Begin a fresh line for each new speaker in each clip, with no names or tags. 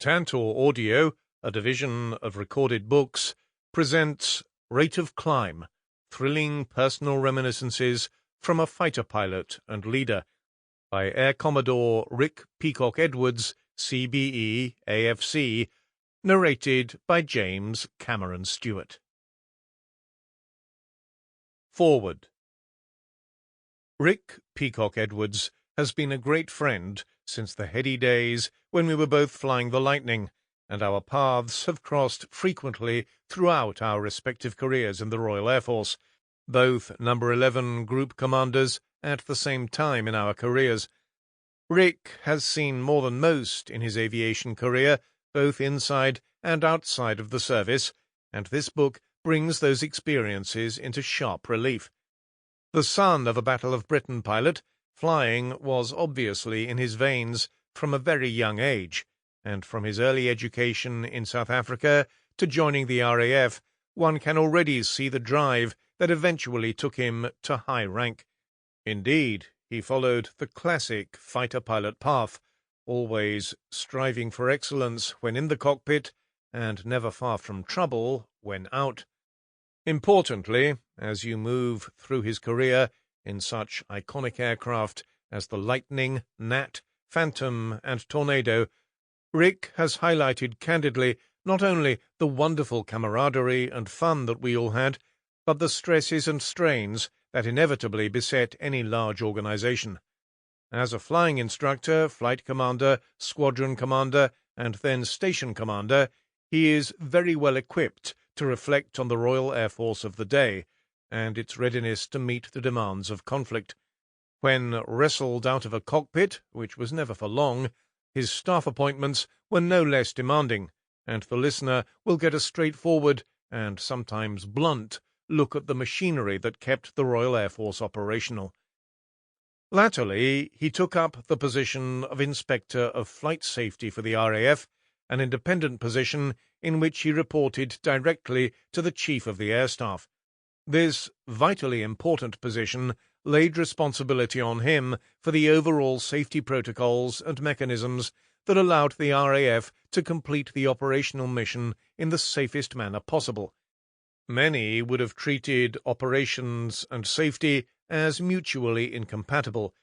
Tantor Audio, a division of recorded books, presents Rate of Climb, thrilling personal reminiscences from a fighter pilot and leader, by Air Commodore Rick Peacock-Edwards, CBE, AFC, narrated by James Cameron Stewart. Forward. Rick Peacock-Edwards has been a great friend since the heady days when we were both flying the Lightning, and our paths have crossed frequently throughout our respective careers in the Royal Air Force, both No. 11 Group Commanders at the same time in our careers. Rick has seen more than most in his aviation career, both inside and outside of the service, and this book brings those experiences into sharp relief. The son of a Battle of Britain pilot, flying was obviously in his veins from a very young age, and from his early education in South Africa to joining the RAF, one can already see the drive that eventually took him to high rank. Indeed, he followed the classic fighter pilot path, always striving for excellence when in the cockpit, and never far from trouble when out. Importantly, as you move through his career in such iconic aircraft as the Lightning, Gnat, Phantom, and Tornado, Rick has highlighted candidly not only the wonderful camaraderie and fun that we all had, but the stresses and strains that inevitably beset any large organization. As a flying instructor, flight commander, squadron commander, and then station commander, he is very well equipped to reflect on the Royal Air Force of the day, and its readiness to meet the demands of conflict. When wrestled out of a cockpit, which was never for long, his staff appointments were no less demanding, and the listener will get a straightforward, and sometimes blunt, look at the machinery that kept the Royal Air Force operational. Latterly, he took up the position of Inspector of Flight Safety for the RAF, an independent position in which he reported directly to the Chief of the Air Staff. This vitally important position laid responsibility on him for the overall safety protocols and mechanisms that allowed the RAF to complete the operational mission in the safest manner possible. Many would have treated operations and safety as mutually incompatible,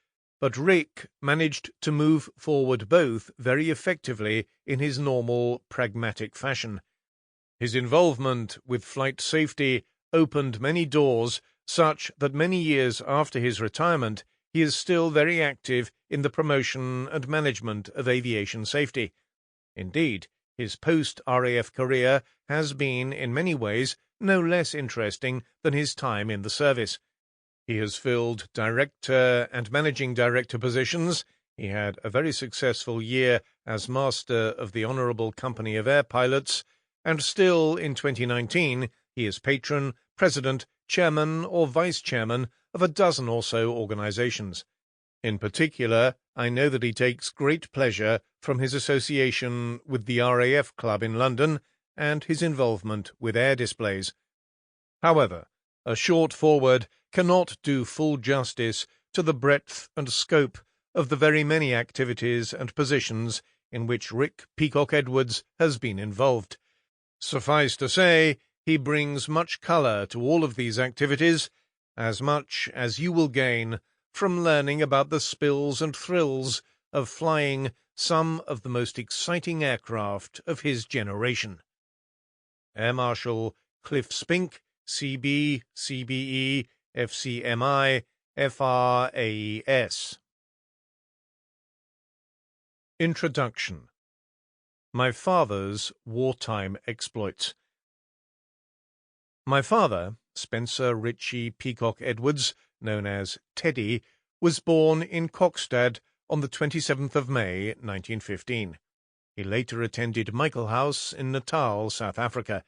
but Rick managed to move forward both very effectively in his normal, pragmatic fashion. His involvement with flight safety opened many doors, such that many years after his retirement he is still very active in the promotion and management of aviation safety. Indeed, his post-RAF career has been, in many ways, no less interesting than his time in the service. He has filled director and managing director positions. He had a very successful year as master of the Honourable Company of Air Pilots, and still in 2019 he is patron, president, chairman or vice-chairman of a dozen or so organisations. In particular, I know that he takes great pleasure from his association with the RAF Club in London and his involvement with air displays. However, a short foreword cannot do full justice to the breadth and scope of the very many activities and positions in which Rick Peacock-Edwards has been involved. Suffice to say, he brings much colour to all of these activities, as much as you will gain from learning about the spills and thrills of flying some of the most exciting aircraft of his generation. Air Marshal Cliff Spink, CB, CBE, FCMI, FRAES. Introduction. My father's wartime exploits. My father, Spencer Ritchie Peacock-Edwards, known as Teddy, was born in Kokstad on the 27th of May, 1915. He later attended Michael House in Natal, South Africa.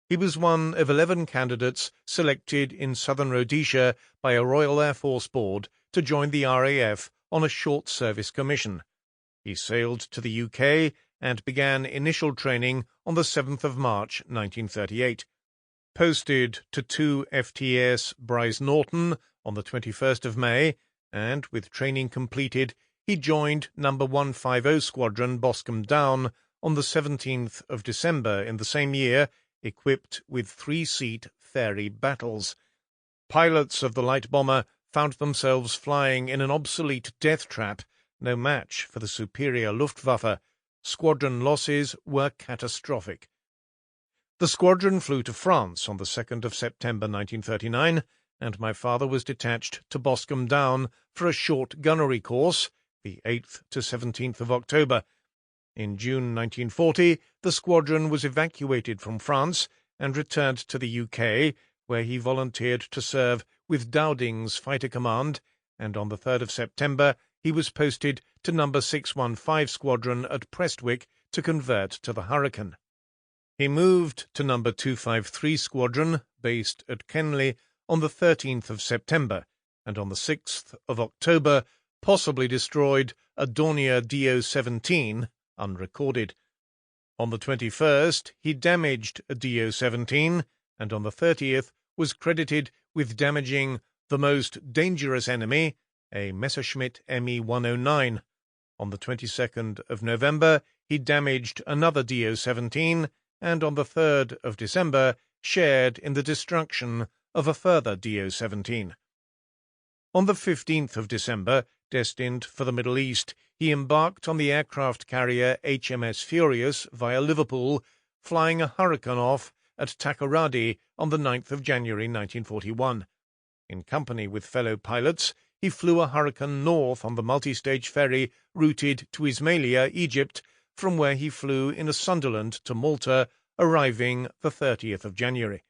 He was one of 11 candidates selected in Southern Rhodesia by a Royal Air Force board to join the RAF on a short service commission. He sailed to the UK and began initial training on the 7th of March, 1938. Posted to 2 FTS Bryce Norton on the 21st of May, and with training completed, he joined No. 150 Squadron Boscombe Down on the 17th of December in the same year, equipped with 3-seat Fairey battles. Pilots of the light bomber found themselves flying in an obsolete death trap, no match for the superior Luftwaffe. Squadron losses were catastrophic. The squadron flew to France on the 2nd of September 1939, and my father was detached to Boscombe Down for a short gunnery course, the 8th to 17th of October. In June 1940, the squadron was evacuated from France and returned to the UK, where he volunteered to serve with Dowding's Fighter Command, and on the 3rd of September he was posted to No. 615 Squadron at Prestwick to convert to the Hurricane. He moved to No. 253 Squadron, based at Kenley, on the 13th of September, and on the 6th of October possibly destroyed a Dornier Do-17, unrecorded. On the 21st he damaged a Do-17, and on the 30th was credited with damaging the most dangerous enemy, a Messerschmitt Me-109. On the 22nd of November he damaged another Do-17, and on the 3rd of December shared in the destruction of a further Do-17. On the 15th of December, destined for the Middle East, he embarked on the aircraft carrier HMS Furious via Liverpool, flying a Hurricane off at Takoradi on the 9th of January 1941. In company with fellow pilots, he flew a Hurricane north on the multi-stage ferry routed to Ismailia, Egypt, from where he flew in a Sunderland to Malta, arriving the 30th of January.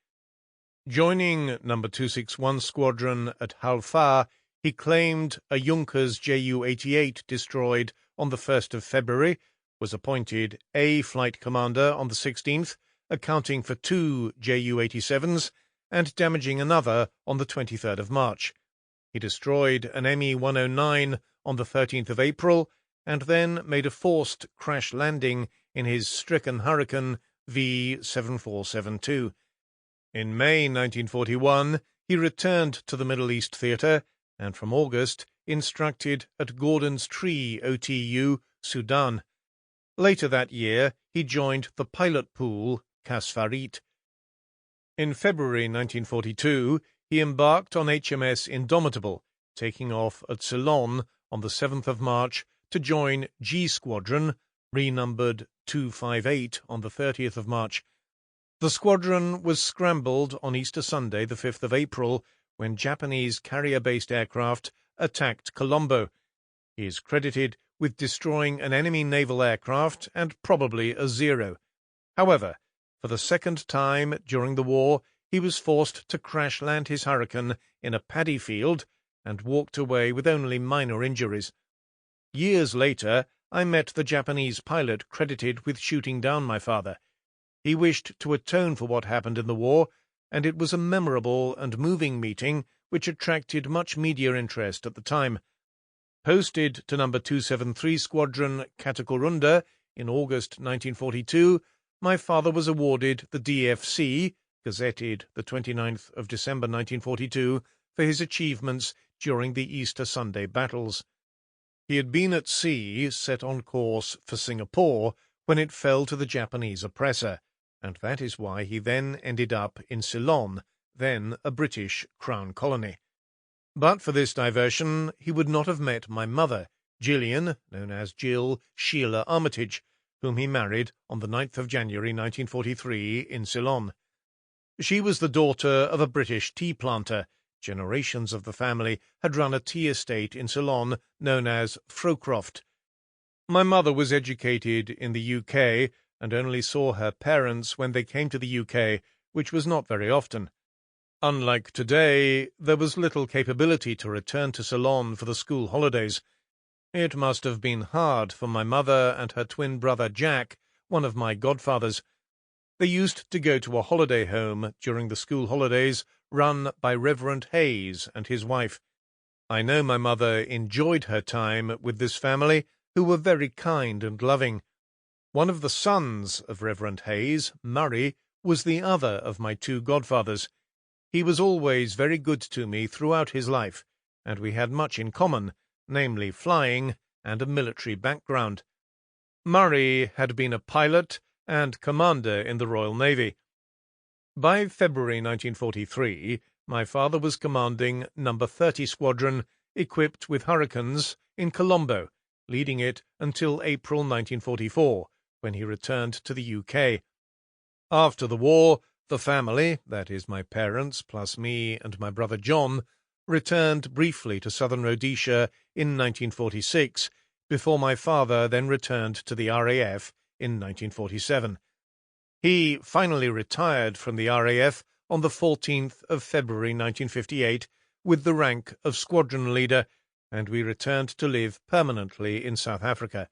Joining No. 261 Squadron at Halfa, he claimed a Junkers Ju-88 destroyed on the 1st of February, was appointed A Flight Commander on the 16th, accounting for 2 Ju-87s, and damaging another on the 23rd of March. He destroyed an Me-109 on the 13th of April, and then made a forced crash landing in his stricken Hurricane V-7472. In May 1941, he returned to the Middle East Theatre, and from August instructed at Gordon's Tree OTU, Sudan. Later that year, he joined the pilot pool, Kasfarit. In February 1942, he embarked on HMS Indomitable, taking off at Ceylon on the 7th of March to join G Squadron, renumbered 258 on the 30th of March. The squadron was scrambled on Easter Sunday, the 5th of April, when Japanese carrier-based aircraft attacked Colombo. He is credited with destroying an enemy naval aircraft and probably a Zero. However, for the second time during the war, he was forced to crash-land his Hurricane in a paddy field and walked away with only minor injuries. Years later, I met the Japanese pilot credited with shooting down my father. He wished to atone for what happened in the war, and it was a memorable and moving meeting which attracted much media interest at the time. Posted to No. 273 Squadron Katakurunda in August 1942, my father was awarded the DFC, gazetted the 29th of December 1942, for his achievements during the Easter Sunday battles. He had been at sea, set on course for Singapore, when it fell to the Japanese oppressor, and that is why he then ended up in Ceylon, then a British Crown colony. But for this diversion, he would not have met my mother, Gillian, known as Jill Sheila Armitage, whom he married on the 9th of January 1943 in Ceylon. She was the daughter of a British tea planter. Generations of the family had run a tea estate in Ceylon known as Frocroft. My mother was educated in the UK and only saw her parents when they came to the UK, which was not very often. Unlike today, there was little capability to return to Ceylon for the school holidays. It must have been hard for my mother and her twin brother Jack, one of my godfathers. They used to go to a holiday home during the school holidays run by Reverend Hayes and his wife. I know my mother enjoyed her time with this family, who were very kind and loving. One of the sons of Reverend Hayes, Murray, was the other of my two godfathers. He was always very good to me throughout his life, and we had much in common, namely flying and a military background. Murray had been a pilot and commander in the Royal Navy. By February 1943, my father was commanding No. 30 Squadron, equipped with Hurricanes, in Colombo, leading it until April 1944, when he returned to the UK. After the war, the family, that is my parents plus me and my brother John, returned briefly to southern Rhodesia in 1946, before my father then returned to the RAF in 1947. He finally retired from the RAF on the 14th of February 1958 with the rank of squadron leader, and we returned to live permanently in South Africa.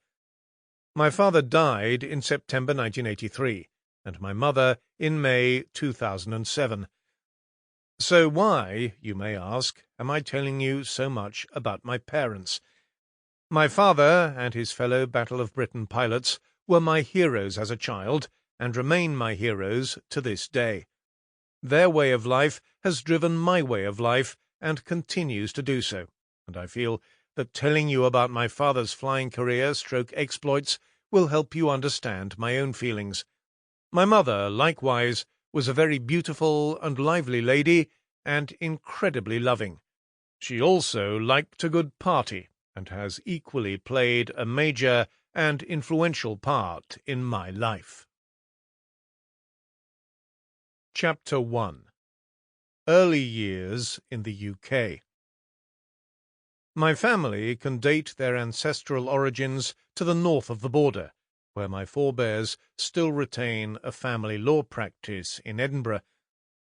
My father died in September 1983, and my mother in May 2007. So why, you may ask, am I telling you so much about my parents? My father and his fellow Battle of Britain pilots were my heroes as a child, and remain my heroes to this day. Their way of life has driven my way of life, and continues to do so, and I feel that telling you about my father's flying career / exploits will help you understand my own feelings. My mother, likewise, was a very beautiful and lively lady, and incredibly loving. She also liked a good party, and has equally played a major and influential part in my life. Chapter 1. Early Years in the UK. My family can date their ancestral origins to the north of the border, where my forebears still retain a family law practice in Edinburgh.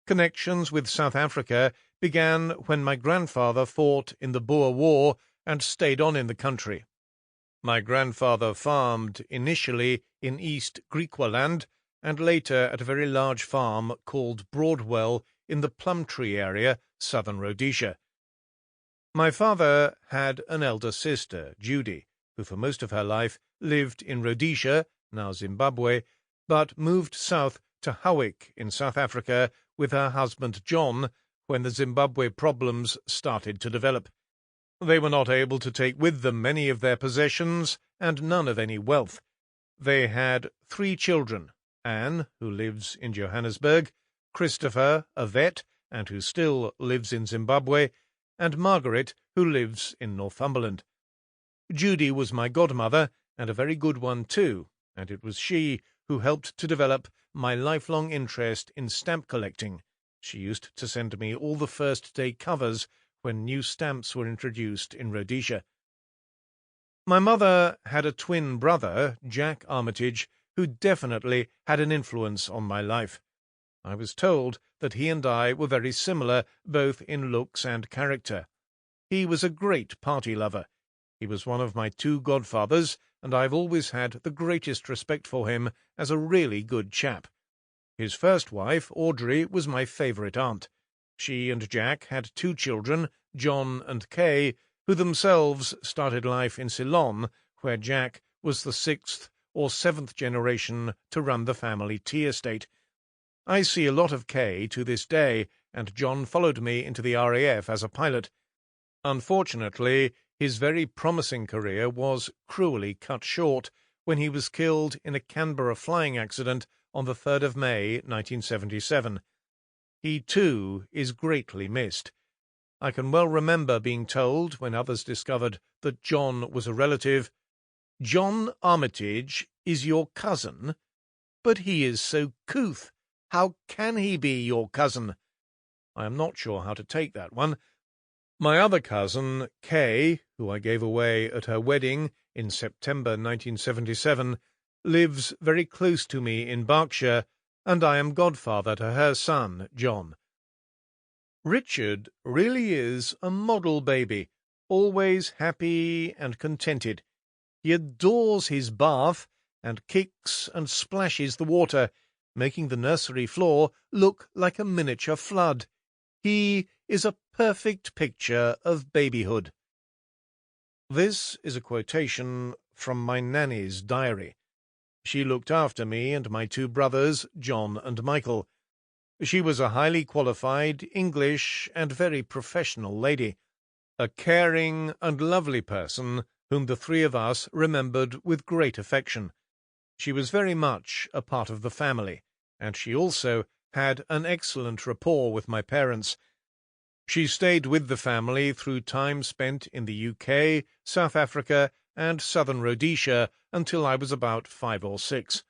Connections with South Africa began when my grandfather fought in the Boer War and stayed on in the country. My grandfather farmed initially in East Griqualand, and later at a very large farm called Broadwell in the Plumtree area, southern Rhodesia. My father had an elder sister, Judy, who for most of her life lived in Rhodesia, now Zimbabwe, but moved south to Howick in South Africa with her husband John when the Zimbabwe problems started to develop. They were not able to take with them many of their possessions and none of any wealth. They had 3 children, Anne, who lives in Johannesburg, Christopher, a vet, and who still lives in Zimbabwe, and Margaret, who lives in Northumberland. Judy was my godmother, and a very good one too, and it was she who helped to develop my lifelong interest in stamp collecting. She used to send me all the first-day covers when new stamps were introduced in Rhodesia. My mother had a twin brother, Jack Armitage, who definitely had an influence on my life. I was told that he and I were very similar, both in looks and character. He was a great party lover. He was one of my 2 godfathers, and I've always had the greatest respect for him as a really good chap. His first wife, Audrey, was my favourite aunt. She and Jack had 2 children, John and Kay, who themselves started life in Ceylon, where Jack was the 6th or 7th generation to run the family tea estate. I see a lot of Kay to this day, and John followed me into the RAF as a pilot. Unfortunately, his very promising career was cruelly cut short when he was killed in a Canberra flying accident on the 3rd of May, 1977. He, too, is greatly missed. I can well remember being told, when others discovered that John was a relative, "John Armitage is your cousin? But he is so couth. How can he be your cousin?" I am not sure how to take that one. My other cousin, Kay, who I gave away at her wedding in September 1977, lives very close to me in Berkshire, and I am godfather to her son, John. Richard really is a model baby, always happy and contented. He adores his bath, and kicks and splashes the water, making the nursery floor look like a miniature flood. He is a perfect picture of babyhood. This is a quotation from my nanny's diary. She looked after me and my 2 brothers, John and Michael. She was a highly qualified, English, and very professional lady, a caring and lovely person, whom the three of us remembered with great affection. She was very much a part of the family, and she also had an excellent rapport with my parents. She stayed with the family through time spent in the UK, South Africa, and southern Rhodesia until I was about 5 or 6.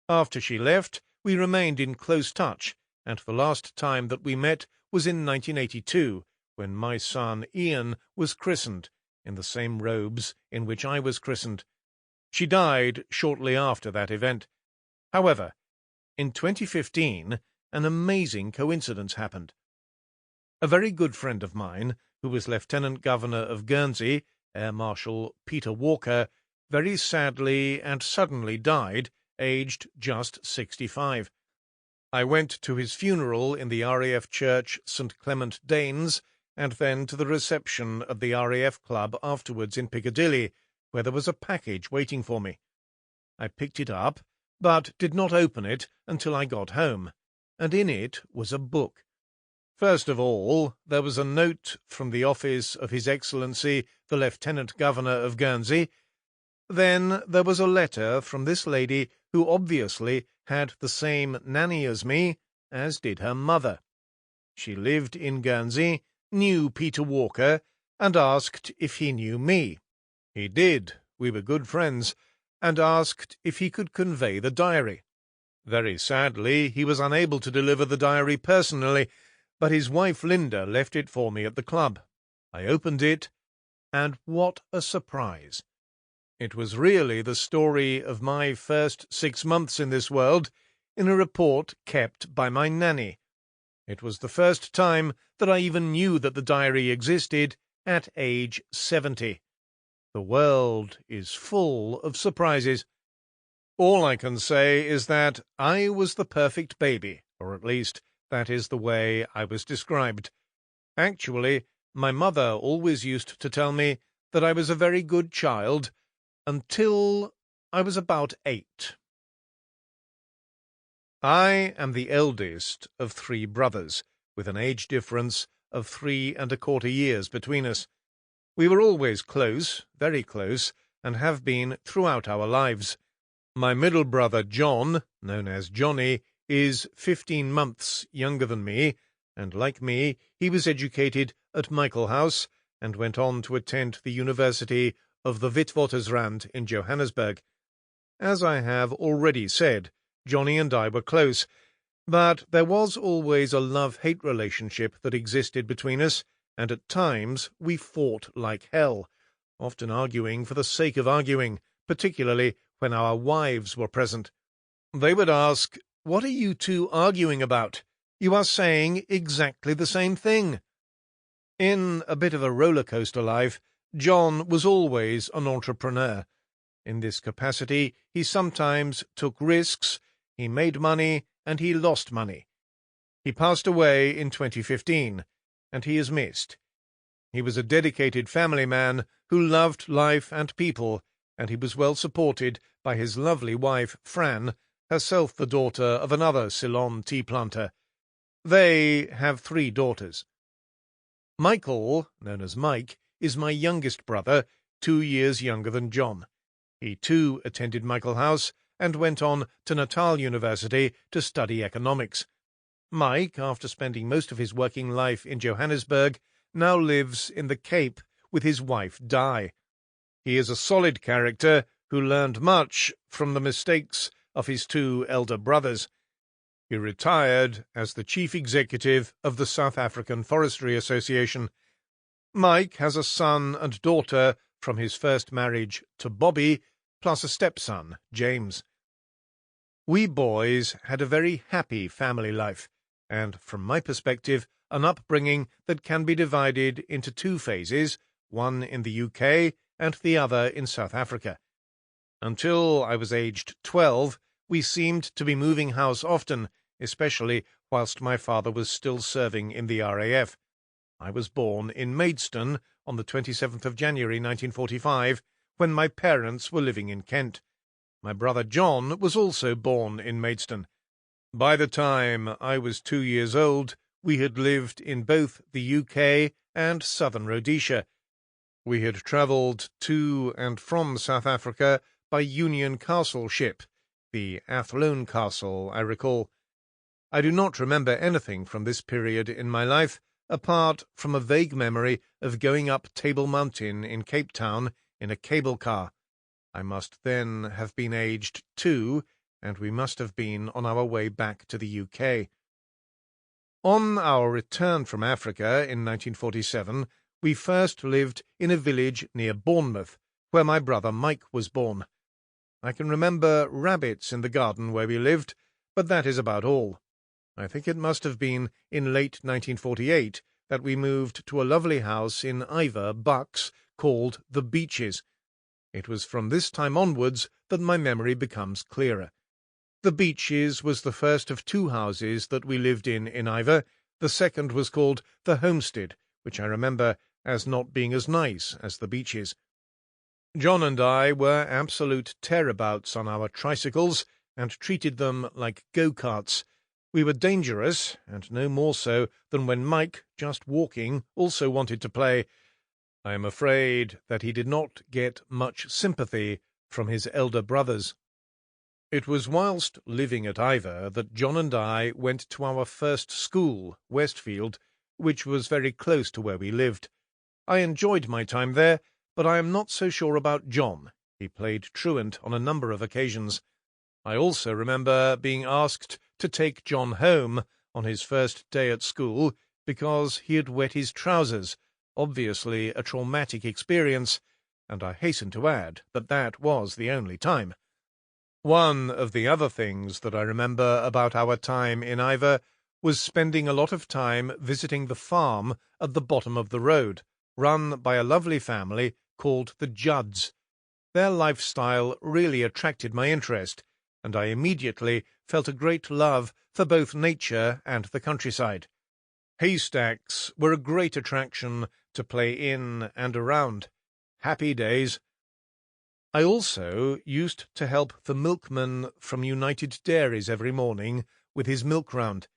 After she left, we remained in close touch, and the last time that we met was in 1982, when my son Ian was christened, in the same robes in which I was christened. She died shortly after that event. However, in 2015, an amazing coincidence happened. A very good friend of mine, who was Lieutenant Governor of Guernsey, Air Marshal Peter Walker, very sadly and suddenly died, aged just 65. I went to his funeral in the RAF Church St. Clement Danes, and then to the reception of the RAF Club afterwards in Piccadilly, where there was a package waiting for me. I picked it up, but did not open it until I got home, and in it was a book. First of all, there was a note from the office of His Excellency the Lieutenant Governor of Guernsey. Then there was a letter from this lady, who obviously had the same nanny as me, as did her mother. She lived in Guernsey, knew Peter Walker, and asked if he knew me. He did, we were good friends, and asked if he could convey the diary. Very sadly, he was unable to deliver the diary personally, but his wife Linda left it for me at the club. I opened it, and what a surprise! It was really the story of my first 6 months in this world, in a report kept by my nanny. It was the first time that I even knew that the diary existed at age 70. The world is full of surprises. All I can say is that I was the perfect baby, or at least that is the way I was described. Actually, my mother always used to tell me that I was a very good child until I was about 8. I am the eldest of 3 brothers, with an age difference of 3¼ years between us. We were always close, very close, and have been throughout our lives. My middle brother John, known as Johnny, is 15 months younger than me, and like me, he was educated at Michael House and went on to attend the University of the Witwatersrand in Johannesburg. As I have already said, Johnny and I were close, but there was always a love-hate relationship that existed between us, and at times we fought like hell, often arguing for the sake of arguing, particularly when our wives were present. They would ask, "What are you two arguing about? You are saying exactly the same thing." In a bit of a roller-coaster life, John was always an entrepreneur. In this capacity, he sometimes took risks, he made money, and he lost money. He passed away in 2015, and he is missed. He was a dedicated family man who loved life and people, and he was well supported by his lovely wife, Fran, herself the daughter of another Ceylon tea planter. They have 3 daughters. Michael, known as Mike, is my youngest brother, 2 years younger than John. He too attended Michael House and went on to Natal University to study economics. Mike, after spending most of his working life in Johannesburg, now lives in the Cape with his wife Di. He is a solid character who learned much from the mistakes of his 2 elder brothers. He retired as the chief executive of the South African Forestry Association. Mike has a son and daughter from his first marriage to Bobby, plus a stepson, James. We boys had a very happy family life, and, from my perspective, an upbringing that can be divided into 2 phases, one in the UK and the other in South Africa. Until I was aged 12, we seemed to be moving house often, especially whilst my father was still serving in the RAF. I was born in Maidstone on the 27th of January 1945, when my parents were living in Kent. My brother John was also born in Maidstone. By the time I was 2 years old, we had lived in both the UK and southern Rhodesia. We had travelled to and from South Africa by Union Castle ship, the Athlone Castle, I recall. I do not remember anything from this period in my life, apart from a vague memory of going up Table Mountain in Cape Town in a cable car. I must then have been aged 2, and we must have been on our way back to the UK. On our return from Africa in 1947, we first lived in a village near Bournemouth, where my brother Mike was born. I can remember rabbits in the garden where we lived, but that is about all. I think it must have been in late 1948 that we moved to a lovely house in Iver, Bucks, called The Beeches. It was from this time onwards that my memory becomes clearer. The Beeches was the first of 2 houses that we lived in Iver. The second was called the Homestead, which I remember as not being as nice as the Beeches. John and I were absolute tearabouts on our tricycles, and treated them like go-karts. We were dangerous, and no more so than when Mike, just walking, also wanted to play. I am afraid that he did not get much sympathy from his elder brothers. It was whilst living at Iver that John and I went to our first school, Westfield, which was very close to where we lived. I enjoyed my time there, but I am not so sure about John. He played truant on a number of occasions. I also remember being asked to take John home on his first day at school because he had wet his trousers, obviously a traumatic experience, and I hasten to add that that was the only time. One of the other things that I remember about our time in Iver was spending a lot of time visiting the farm at the bottom of the road, run by a lovely family called the Judds. Their lifestyle really attracted my interest, and I immediately felt a great love for both nature and the countryside. Haystacks were a great attraction to play in and around. Happy days. I also used to help the milkman from United Dairies every morning with his milk round.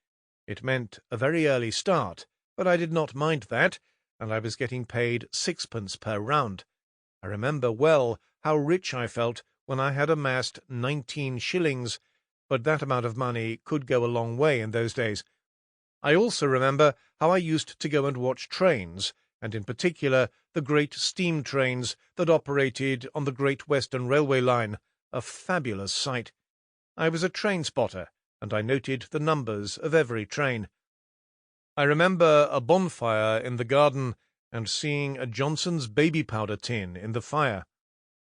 It meant a very early start, but I did not mind that, and I was getting paid 6pence per round. I remember well how rich I felt when I had amassed 19 shillings, but that amount of money could go a long way in those days. I also remember how I used to go and watch trains, and in particular the great steam trains that operated on the Great Western Railway line, a fabulous sight. I was a train spotter, and I noted the numbers of every train. I remember a bonfire in the garden, and seeing a Johnson's baby powder tin in the fire.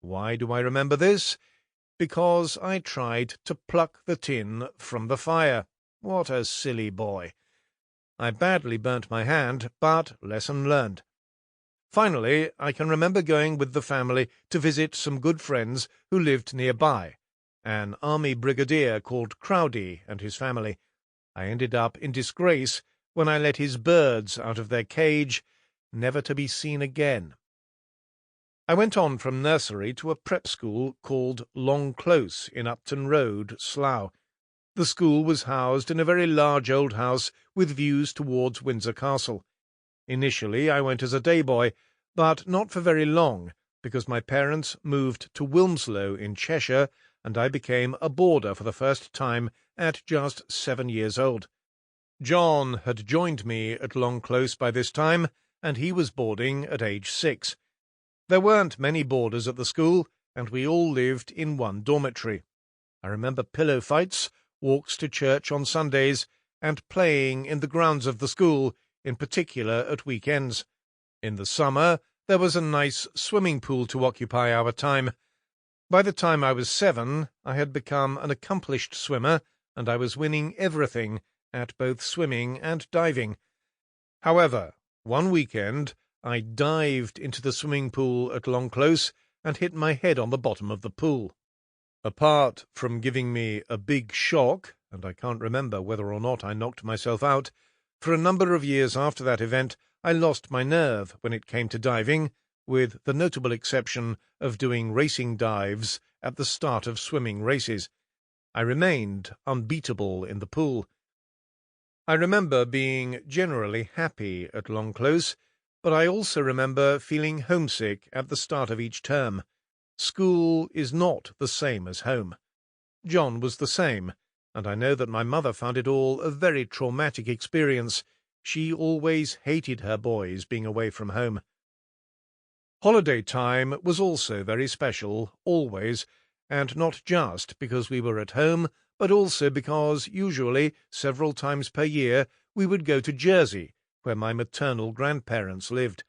Why do I remember this? Because I tried to pluck the tin from the fire. What a silly boy. I badly burnt my hand, but lesson learned. Finally, I can remember going with the family to visit some good friends who lived nearby, an army brigadier called Crowdy and his family. I ended up in disgrace when I let his birds out of their cage, never to be seen again. I went on from nursery to a prep school called Long Close in Upton Road, Slough. The school was housed in a very large old house with views towards Windsor Castle. Initially I went as a day boy, but not for very long, because my parents moved to Wilmslow in Cheshire, and I became a boarder for the first time at just 7 years old. John had joined me at Long Close by this time, and he was boarding at age 6. There weren't many boarders at the school, and we all lived in one dormitory. I remember pillow fights, walks to church on Sundays, and playing in the grounds of the school, in particular at weekends. In the summer, there was a nice swimming pool to occupy our time. By the time I was 7, I had become an accomplished swimmer, and I was winning everything at both swimming and diving. However, one weekend I dived into the swimming pool at Long Close and hit my head on the bottom of the pool. Apart from giving me a big shock, and I can't remember whether or not I knocked myself out, for a number of years after that event I lost my nerve when it came to diving, with the notable exception of doing racing dives at the start of swimming races. I remained unbeatable in the pool. I remember being generally happy at Long Close, but I also remember feeling homesick at the start of each term. School is not the same as home. John was the same, and I know that my mother found it all a very traumatic experience. She always hated her boys being away from home. Holiday time was also very special, always, and not just because we were at home, but also because, usually, several times per year, we would go to Jersey, where my maternal grandparents lived.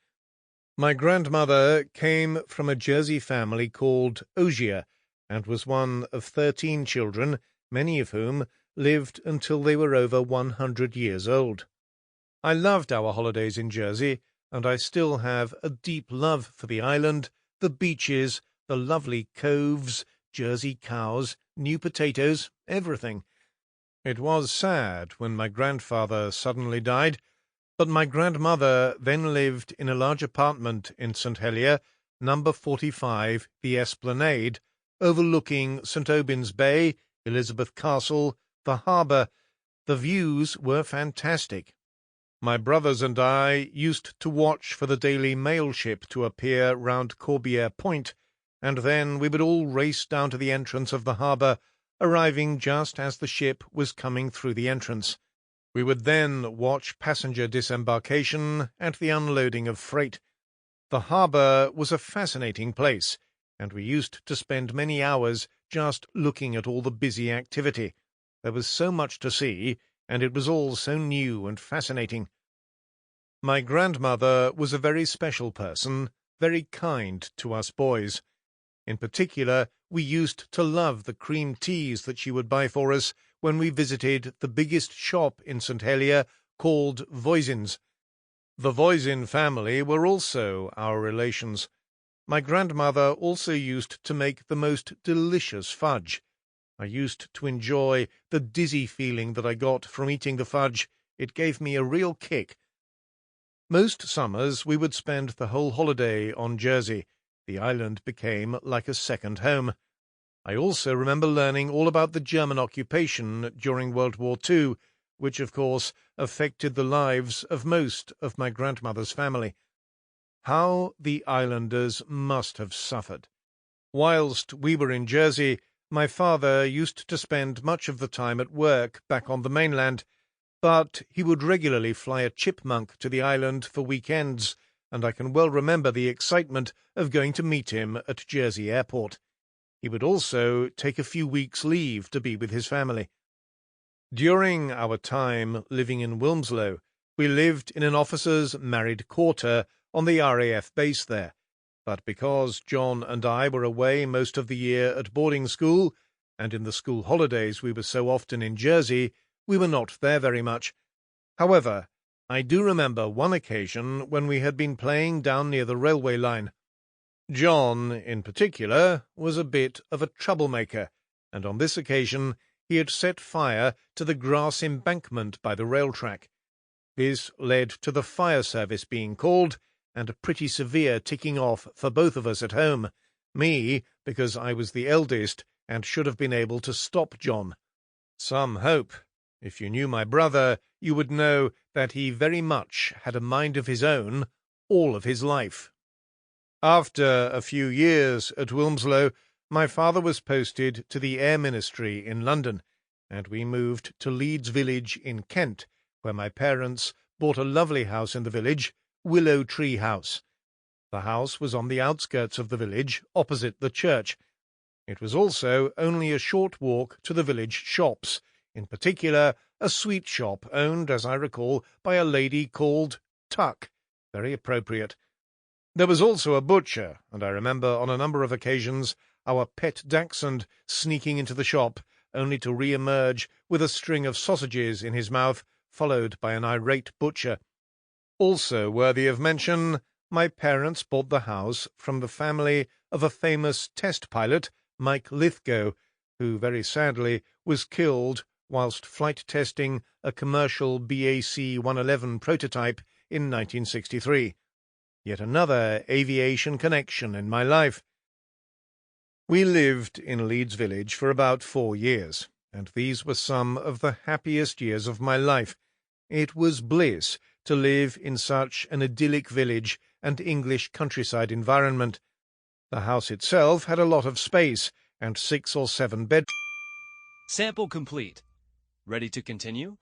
My grandmother came from a Jersey family called Ogier, and was one of 13 children, many of whom lived until they were over 100 years old. I loved our holidays in Jersey, and I still have a deep love for the island, the beaches, the lovely coves, Jersey cows, new potatoes, everything. It was sad when my grandfather suddenly died, but my grandmother then lived in a large apartment in St. Helier, number 45, the Esplanade, overlooking St. Aubyn's Bay, Elizabeth Castle, the harbour. The views were fantastic. My brothers and I used to watch for the Daily Mail ship to appear round Corbiere Point, and then we would all race down to the entrance of the harbour, arriving just as the ship was coming through the entrance. We would then watch passenger disembarkation and the unloading of freight. The harbour was a fascinating place, and we used to spend many hours just looking at all the busy activity. There was so much to see, and it was all so new and fascinating. My grandmother was a very special person, very kind to us boys. In particular, we used to love the cream teas that she would buy for us when we visited the biggest shop in St. Helier, called Voisin's. The Voisin family were also our relations. My grandmother also used to make the most delicious fudge. I used to enjoy the dizzy feeling that I got from eating the fudge. It gave me a real kick. Most summers we would spend the whole holiday on Jersey. The island became like a second home. I also remember learning all about the German occupation during World War II, which of course affected the lives of most of my grandmother's family. How the islanders must have suffered. Whilst we were in Jersey, my father used to spend much of the time at work back on the mainland, but he would regularly fly a chipmunk to the island for weekends, and I can well remember the excitement of going to meet him at Jersey Airport. He would also take a few weeks' leave to be with his family. During our time living in Wilmslow, we lived in an officer's married quarter on the RAF base there, but because John and I were away most of the year at boarding school, and in the school holidays we were so often in Jersey, we were not there very much. However, I do remember one occasion when we had been playing down near the railway line. John, in particular, was a bit of a troublemaker, and on this occasion he had set fire to the grass embankment by the rail track. This led to the fire service being called, and a pretty severe ticking off for both of us at home. Me, because I was the eldest, and should have been able to stop John. Some hope. If you knew my brother, you would know that he very much had a mind of his own all of his life. After a few years at Wilmslow, my father was posted to the Air Ministry in London, and we moved to Leeds Village in Kent, where my parents bought a lovely house in the village, Willow Tree House. The house was on the outskirts of the village, opposite the church. It was also only a short walk to the village shops, in particular a sweet shop owned, as I recall, by a lady called Tuck. Very appropriate. There was also a butcher, and I remember on a number of occasions our pet dachshund sneaking into the shop, only to re-emerge with a string of sausages in his mouth, followed by an irate butcher. Also worthy of mention, my parents bought the house from the family of a famous test pilot, Mike Lithgow, who very sadly was killed whilst flight testing a commercial BAC-111 prototype in 1963. Yet another aviation connection in my life. We lived in Leeds Village for about 4 years, and these were some of the happiest years of my life. It was bliss to live in such an idyllic village and English countryside environment. The house itself had a lot of space and 6 or 7 bedrooms.
Sample complete. Ready to continue?